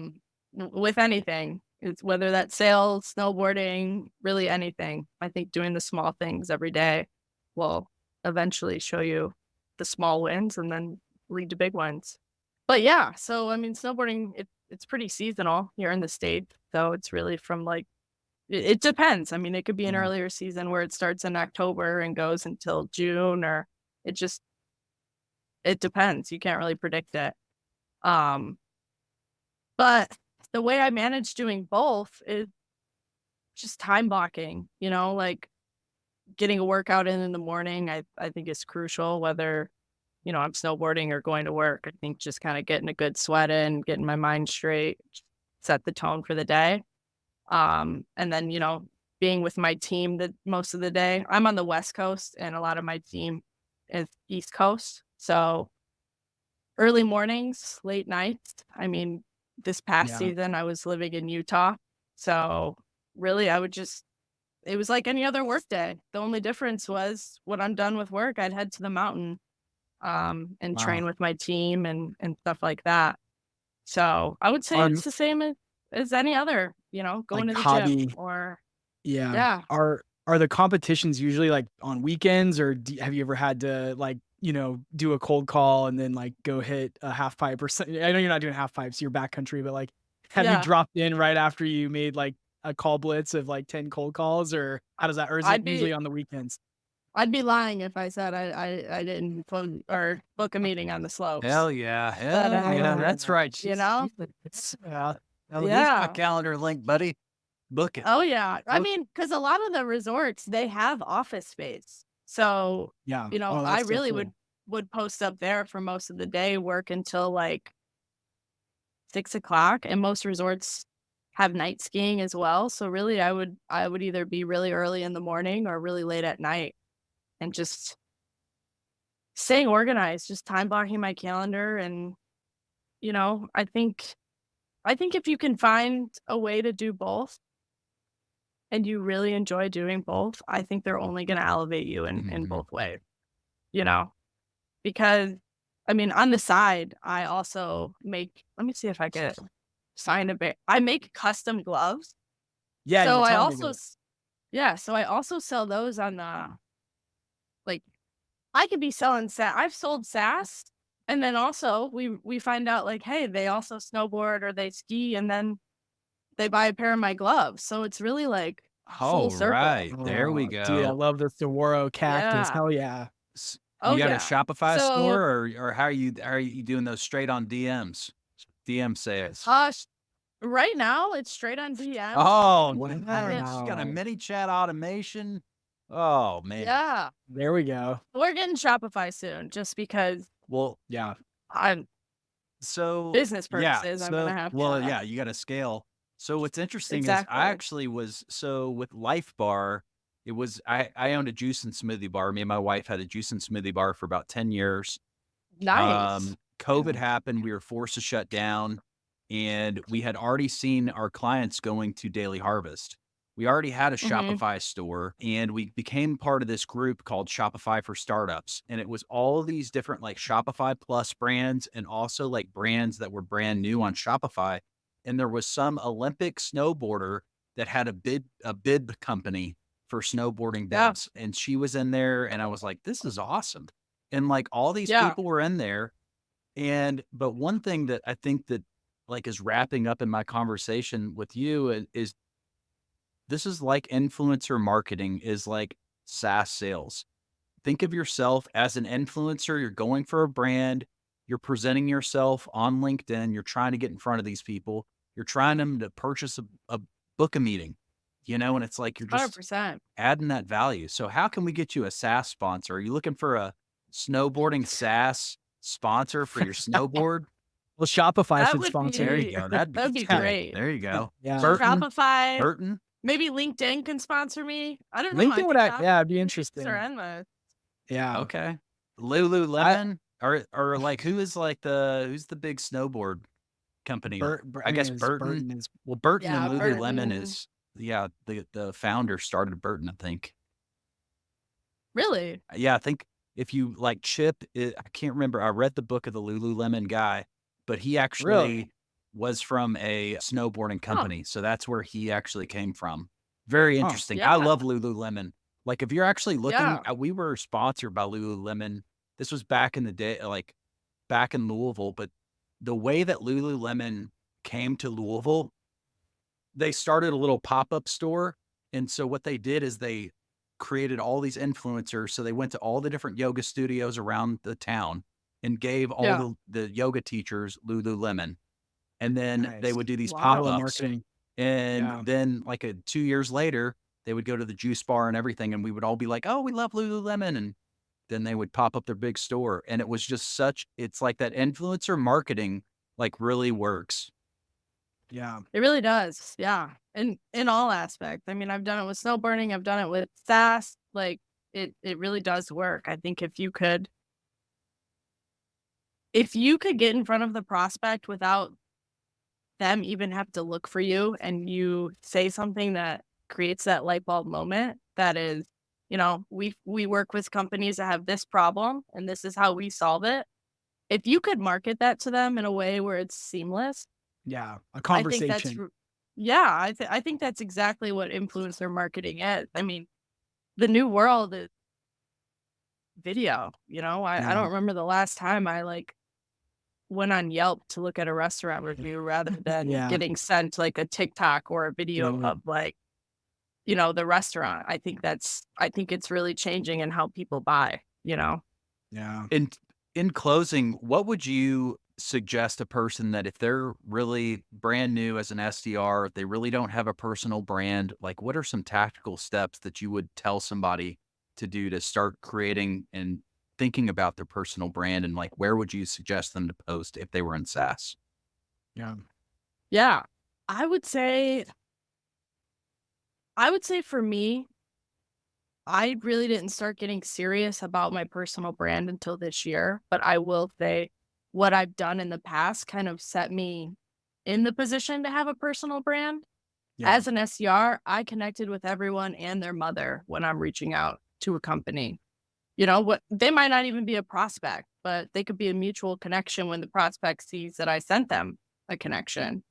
With anything, it's whether that's sales, snowboarding, really anything. I think doing the small things every day will eventually show you the small wins and then lead to big ones. But yeah, so I mean, snowboarding, it's pretty seasonal here in the States. So it's really from like, it depends. I mean, it could be an Yeah. earlier season where it starts in October and goes until June, or it depends. You can't really predict it. Um, but the way I manage doing both is just time blocking, like getting a workout in the morning. I think is crucial, whether, I'm snowboarding or going to work. I think just kind of getting a good sweat in, getting my mind straight, set the tone for the day. And then, being with my team that most of the day. I'm on the West Coast and a lot of my team is East Coast. So early mornings, late nights. I mean, this past Yeah. season I was living in Utah. So really it was like any other work day. The only difference was when I'm done with work, I'd head to the mountain and Wow. train with my team and stuff like that. So I would say Um, it's the same as any other, going like to the hobby. gym or Yeah. yeah. Are the competitions usually like on weekends, or have you ever had to like, do a cold call and then like go hit a half pipe or something? I know you're not doing half pipes, you're backcountry, but like, have you Yeah. dropped in right after you made like a call blitz of like 10 cold calls, or how does that, or is it I'd usually be on the weekends? I'd be lying if I said I didn't phone or book a meeting on the slopes. Hell yeah. But Hell yeah. That's right. Yeah. Here's my yeah. calendar link, buddy. Book it. Oh yeah. I Book mean, because a lot of the resorts, they have office space. So, Yeah. I That's so really cool. would post up there for most of the day, work until like 6 o'clock. And most resorts have night skiing as well. So really I would either be really early in the morning or really late at night and just staying organized, just time blocking my calendar. And, I think if you can find a way to do both and you really enjoy doing both, I think they're only going to elevate you in Mhm. both ways, you know, because I mean, on the side, I also let me see if I can find a bit. I make custom gloves. Yeah, you So were I telling me also, that. yeah, so I also sell those on like, I could be selling I've sold SAS. And then also we find out like, hey, they also snowboard or they ski and then they buy a pair of my gloves. So it's really like full All circle. right. There we Oh, dude, I go. love the Saguaro cactus. Yeah. Hell yeah. Oh You got a yeah. Shopify So, store, or how are you doing those straight on DMs? DM sales. right now it's straight on DM. Oh, Yeah. nice. You got a Wow. mini chat automation. Oh man. Yeah. There we go. We're getting Shopify soon just because Well, Yeah. I'm so business yeah. purposes, I'm gonna have Well, to yeah, you got to scale. So what's interesting is I exactly. actually was so with Life Bar, it was I owned a juice and smoothie bar. Me and my wife had a juice and smoothie bar for about 10 years. Nice. COVID happened, we were forced to shut down, and we had already seen our clients going to Daily Harvest. We already had a Mhm. Shopify store, and we became part of this group called Shopify for Startups. And it was all of these different like Shopify Plus brands and also like brands that were brand new on Shopify. And there was some Olympic snowboarder that had a bid company for snowboarding Yeah. bibs. And she was in there, and I was like, this is awesome. And like all these Yeah. people were in there. But one thing that I think that like is wrapping up in my conversation with you is this is like influencer marketing is like SaaS sales. Think of yourself as an influencer. You're going for a brand. You're presenting yourself on LinkedIn. You're trying to get in front of these people. You're trying them to purchase a book a meeting, and it's like you're just 100%. adding that value. So how can we get you a SaaS sponsor? Are you looking for a snowboarding SaaS sponsor for your snowboard? Well, Shopify That should would sponsor There you me. be go. That'd be that would be Yeah. good. great. There you go. Yeah. Shopify, Burton. maybe LinkedIn can sponsor me. I don't know. LinkedIn would, yeah, it'd be interesting. Are endless. Yeah. Okay. Lululemon or like who's the big snowboard company? I guess Burton. Burton is. Well, Burton Yeah, and Lululemon Burton. is the founder started Burton, I think. Really? Yeah, I think if you like I can't remember. I read the book of the Lululemon guy, but he actually Really? was from a snowboarding Huh. company. So that's where he actually came from. Very Huh. interesting. Yeah. I love Lululemon. Like if you're actually looking, Yeah. we were sponsored by Lululemon. This was back in the day, like back in Louisville, but the way that Lululemon came to Louisville, they started a little pop-up store. And so what they did is they created all these influencers. So they went to all the different yoga studios around the town and gave all the yoga teachers Lululemon. And then they would do these pop-ups. Marketing. And then like 2 years later, they would go to the juice bar and everything. And we would all be like, oh, we love Lululemon. And then they would pop up their big store. And it was just it's like that influencer marketing like really works. Yeah. It really does. Yeah. In all aspects. I mean, I've done it with snowboarding. I've done it with SAS. Like it really does work. I think if you could get in front of the prospect without them even have to look for you, and you say something that creates that light bulb moment, that is, we work with companies that have this problem and this is how we solve it. If you could market that to them in a way where it's seamless. Yeah. A conversation. I think that's exactly what influencer marketing is. I mean, the new world is video, I don't remember the last time I went on Yelp to look at a restaurant review rather than getting sent like a TikTok or a video of the restaurant. I think it's really changing in how people buy, Yeah. And in closing, what would you suggest a person that if they're really brand new as an SDR, if they really don't have a personal brand, like what are some tactical steps that you would tell somebody to do to start creating and thinking about their personal brand, and like where would you suggest them to post if they were in SaaS? Yeah. I would say for me, I really didn't start getting serious about my personal brand until this year, but I will say what I've done in the past kind of set me in the position to have a personal brand. As an SDR, I connected with everyone and their mother when I'm reaching out to a company. What they might not even be a prospect, but they could be a mutual connection when the prospect sees that I sent them a connection.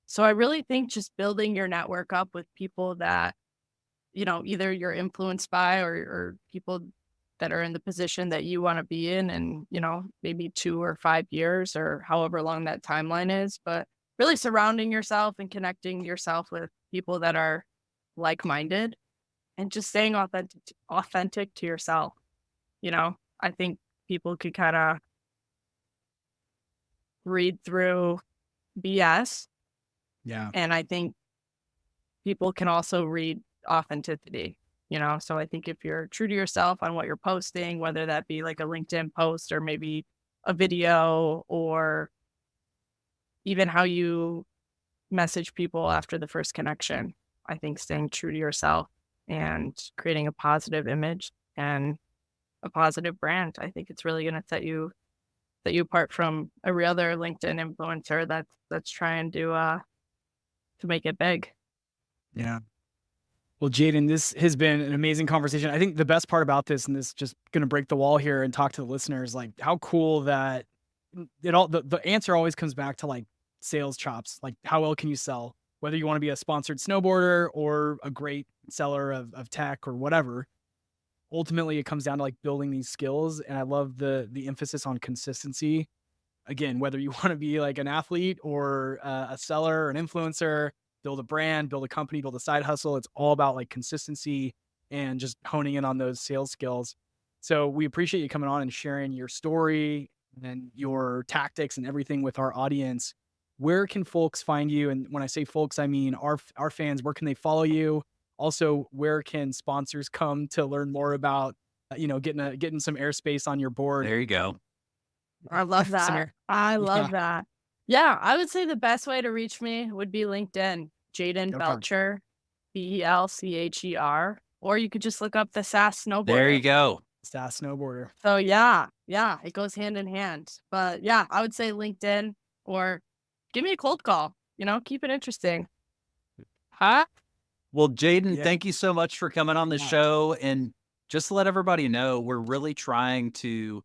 So I really think just building your network up with people that, either you're influenced by or people that are in the position that you want to be in, and, maybe 2 or 5 years or however long that timeline is, but really surrounding yourself and connecting yourself with people that are like-minded and just staying authentic to yourself. I think people could kind of read through BS. Yeah. And I think people can also read authenticity, so I think if you're true to yourself on what you're posting, whether that be like a LinkedIn post or maybe a video or even how you message people after the first connection, I think staying true to yourself and creating a positive image and a positive brand, I think it's really going to set you apart from every other LinkedIn influencer that's trying to make it big. Yeah. Well, Jayden, this has been an amazing conversation. I think the best part about this, and this is just going to break the wall here and talk to the listeners, like how cool that the answer always comes back to like sales chops. Like how well can you sell? Whether you want to be a sponsored snowboarder or a great seller of tech or whatever, ultimately it comes down to like building these skills. And I love the emphasis on consistency. Again, whether you want to be like an athlete or a seller or an influencer, build a brand, build a company, build a side hustle. It's all about like consistency and just honing in on those sales skills. So we appreciate you coming on and sharing your story and your tactics and everything with our audience. Where can folks find you? And when I say folks, I mean our fans. Where can they follow you? Also, where can sponsors come to learn more about, getting some airspace on your board? There you go. I love that. I love that. Yeah, I would say the best way to reach me would be LinkedIn, Jayden Belcher, Belcher, or you could just look up the SAS Snowboarder. There you go. SAS Snowboarder. So yeah, it goes hand in hand. But yeah, I would say LinkedIn, or give me a cold call. Keep it interesting. Huh? Well, Jayden, thank you so much for coming on the show. And just to let everybody know, we're really trying to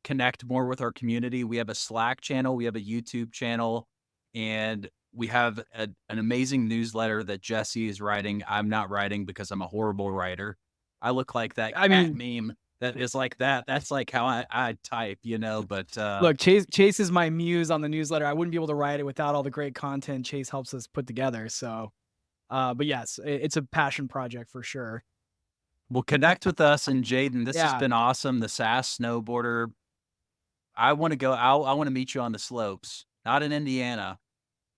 connect more with our community. We have a Slack channel, we have a YouTube channel, and we have an amazing newsletter that Jesse is writing. I'm not writing because I'm a horrible writer. I look like that meme that is like that. That's like how I type, you know. But Look, Chase is my muse on the newsletter. I wouldn't be able to write it without all the great content Chase helps us put together. So, but yes, it's a passion project for sure. well, connect with us and Jayden. This has Yeah. been awesome. The SAS snowboarder. I want to go. I want to meet you on the slopes, not in Indiana,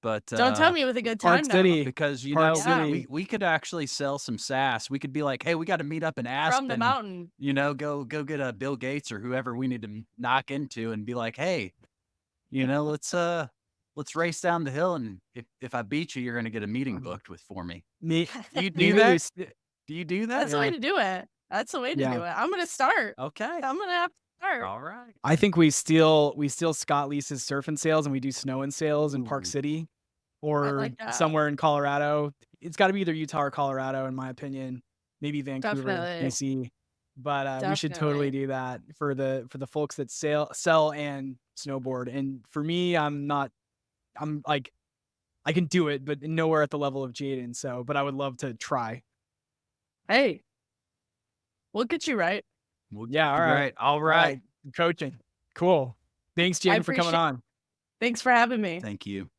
but Don't tell me with a good time Park now. City. because you Park know City. we could actually sell some SAS. We could be like, hey, we got to meet up in Aspen. From the mountain. You know, go get a Bill Gates or whoever we need to knock into and be like, hey, you know, let's race down the hill, and if I beat you, you're gonna get a meeting booked with for me. Me, Do you me do and you that? s- Do you do that? That's the way to do it. That's the way to Yeah. do it. I'm gonna start. Okay. I'm gonna have to start. All right. I think we steal Scott Leese's surf and sales, and we do snow and sales in Park Ooh. City or like that. somewhere in Colorado. It's got to be either Utah or Colorado, in my opinion. Maybe Vancouver, Definitely. BC. But we should totally do that for the folks that sell and snowboard. And for me, I'm like, I can do it, but nowhere at the level of Jayden. So, but I would love to try. Hey, we'll get you right. Yeah, all right. All right. Coaching. Cool. Thanks, Jayden, for coming appreciate- on. Thanks for having me. Thank you.